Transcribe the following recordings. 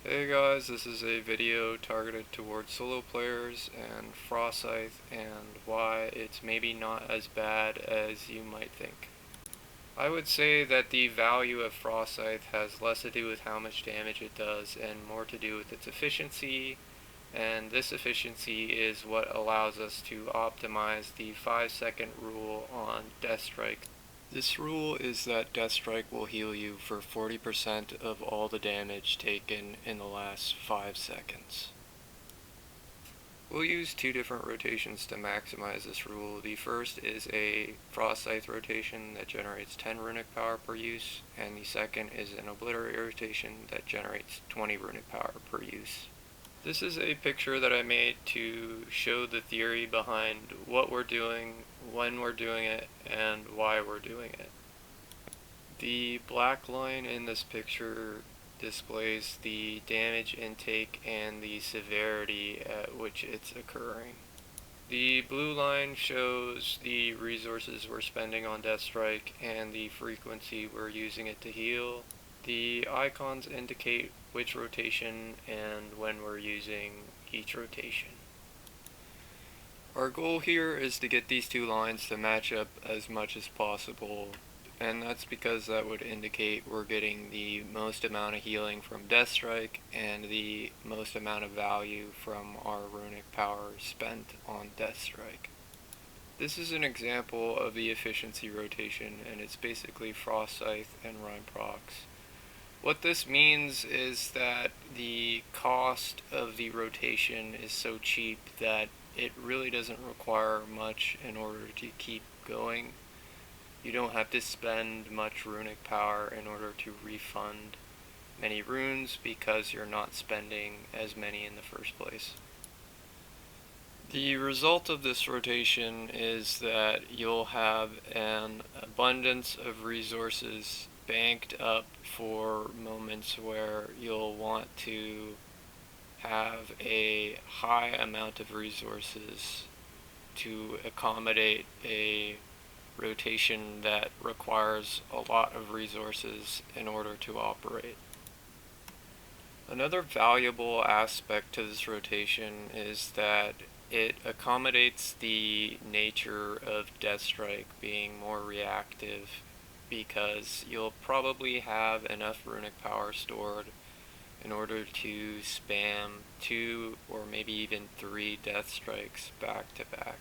Hey guys, this is a video targeted towards solo players and Frostscythe and why it's maybe not as bad as you might think. I would say that the value of Frostscythe has less to do with how much damage it does and more to do with its efficiency, and this efficiency is what allows us to optimize the 5-second rule on Death Strike. This rule is that Death Strike will heal you for 40% of all the damage taken in the last 5 seconds. We'll use two different rotations to maximize this rule. The first is a Frostscythe rotation that generates 10 runic power per use, and the second is an Obliterate rotation that generates 20 runic power per use. This is a picture that I made to show the theory behind what we're doing, when we're doing it, and why we're doing it. The black line in this picture displays the damage intake and the severity at which it's occurring. The blue line shows the resources we're spending on Death Strike and the frequency we're using it to heal. The icons indicate which rotation and when we're using each rotation. Our goal here is to get these two lines to match up as much as possible, and that's because that would indicate we're getting the most amount of healing from Death Strike and the most amount of value from our runic power spent on Death Strike. This is an example of the efficiency rotation, and it's basically Frostscythe and Rhyme Procs. What this means is that the cost of the rotation is so cheap that it really doesn't require much in order to keep going. You don't have to spend much runic power in order to refund many runes because you're not spending as many in the first place. The result of this rotation is that you'll have an abundance of resources banked up for moments where you'll want to have a high amount of resources to accommodate a rotation that requires a lot of resources in order to operate. Another valuable aspect to this rotation is that it accommodates the nature of Death Strike being more reactive, because you'll probably have enough runic power stored in order to spam 2 or maybe even 3 Death Strikes back to back.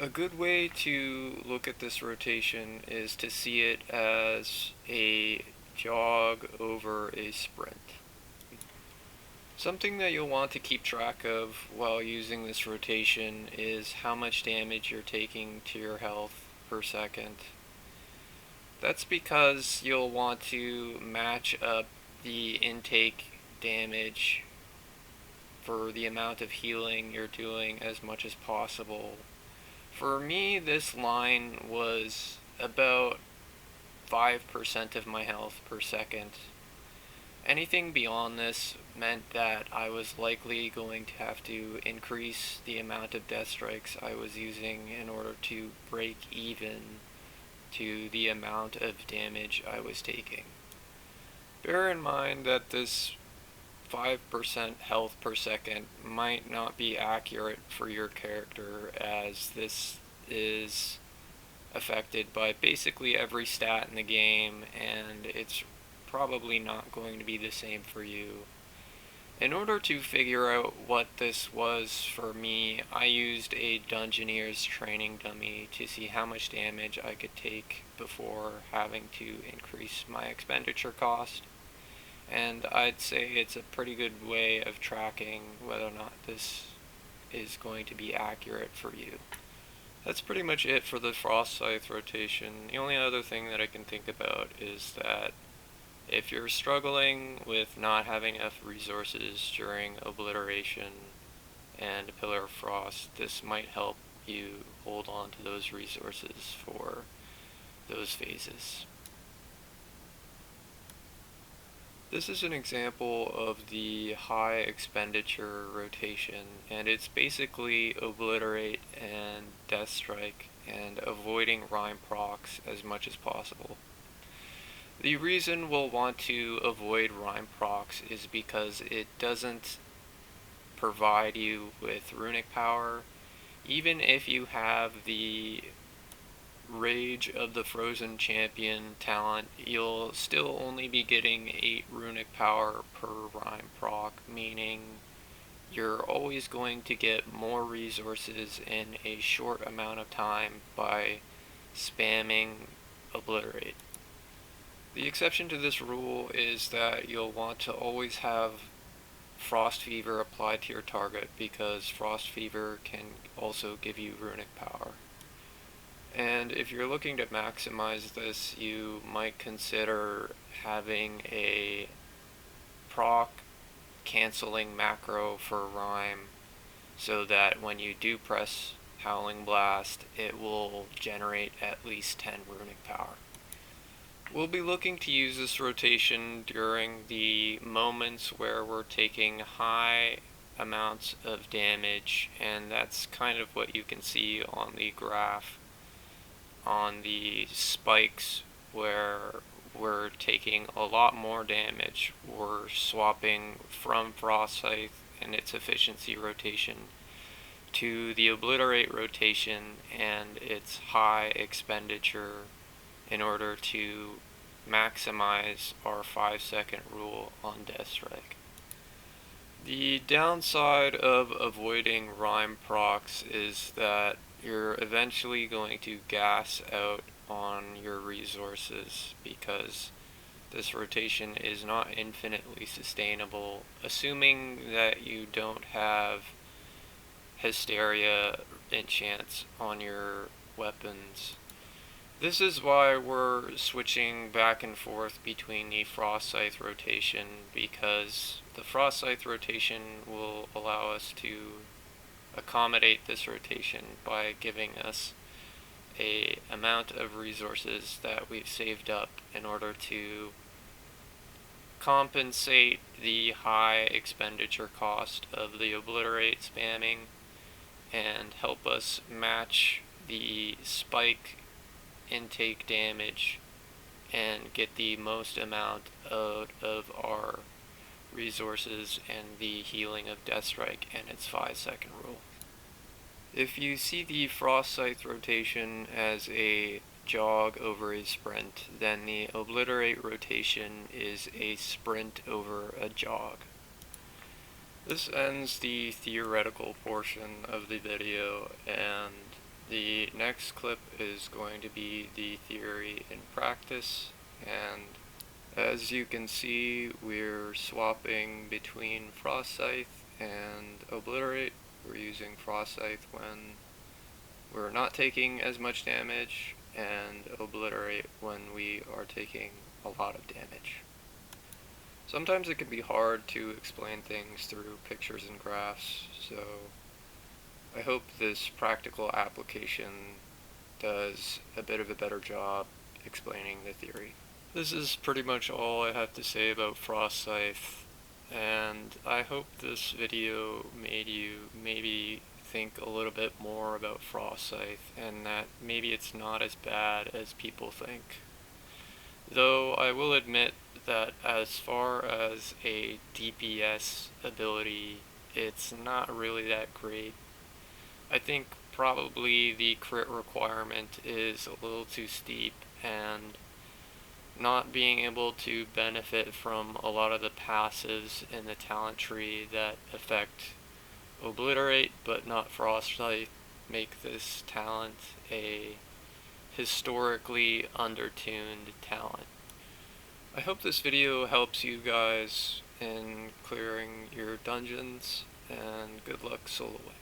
A good way to look at this rotation is to see it as a jog over a sprint. Something that you'll want to keep track of while using this rotation is how much damage you're taking to your health per second. That's because you'll want to match up the intake damage for the amount of healing you're doing as much as possible. For me, this line was about 5% of my health per second. Anything beyond this meant that I was likely going to have to increase the amount of Death Strikes I was using in order to break even to the amount of damage I was taking. Bear in mind that this 5% health per second might not be accurate for your character, as this is affected by basically every stat in the game, and it's probably not going to be the same for you. In order to figure out what this was for me, I used a Dungeoneer's training dummy to see how much damage I could take before having to increase my expenditure cost, and I'd say it's a pretty good way of tracking whether or not this is going to be accurate for you. That's pretty much it for the Frostscythe rotation. The only other thing that I can think about is that if you're struggling with not having enough resources during Obliteration and Pillar of Frost, this might help you hold on to those resources for those phases. This is an example of the high expenditure rotation, and it's basically Obliterate and Death Strike and avoiding Rhyme Procs as much as possible. The reason we'll want to avoid Rhyme procs is because it doesn't provide you with runic power. Even if you have the Rage of the Frozen Champion talent, you'll still only be getting 8 runic power per Rhyme proc, meaning you're always going to get more resources in a short amount of time by spamming Obliterate. The exception to this rule is that you'll want to always have Frost Fever applied to your target, because Frost Fever can also give you runic power. And if you're looking to maximize this, you might consider having a proc canceling macro for Rhyme, so that when you do press Howling Blast, it will generate at least 10 runic power. We'll be looking to use this rotation during the moments where we're taking high amounts of damage, and that's kind of what you can see on the graph. On the spikes where we're taking a lot more damage, we're swapping from Frostscythe and its efficiency rotation to the Obliterate rotation and its high expenditure in order to maximize our 5-second rule on Deathstrike. The downside of avoiding Rhyme procs is that you're eventually going to gas out on your resources, because this rotation is not infinitely sustainable, assuming that you don't have Hysteria enchants on your weapons. This is why we're switching back and forth between the Frostscythe rotation, because the Frostscythe rotation will allow us to accommodate this rotation by giving us a amount of resources that we've saved up in order to compensate the high expenditure cost of the Obliterate spamming and help us match the spike intake damage and get the most amount out of our resources and the healing of Deathstrike and its 5-second rule. If you see the Frostscythe rotation as a jog over a sprint, then the Obliterate rotation is a sprint over a jog. This ends the theoretical portion of the video, and the next clip is going to be the theory in practice. And as you can see, we're swapping between Frostscythe and Obliterate. We're using Frostscythe when we're not taking as much damage, and Obliterate when we are taking a lot of damage. Sometimes it can be hard to explain things through pictures and graphs, so I hope this practical application does a bit of a better job explaining the theory. This is pretty much all I have to say about Frostscythe, and I hope this video made you maybe think a little bit more about Frostscythe, and that maybe it's not as bad as people think. Though I will admit that as far as a DPS ability, it's not really that great. I think probably the crit requirement is a little too steep, and not being able to benefit from a lot of the passives in the talent tree that affect Obliterate but not Frostscythe make this talent a historically undertuned talent. I hope this video helps you guys in clearing your dungeons, and good luck soloing.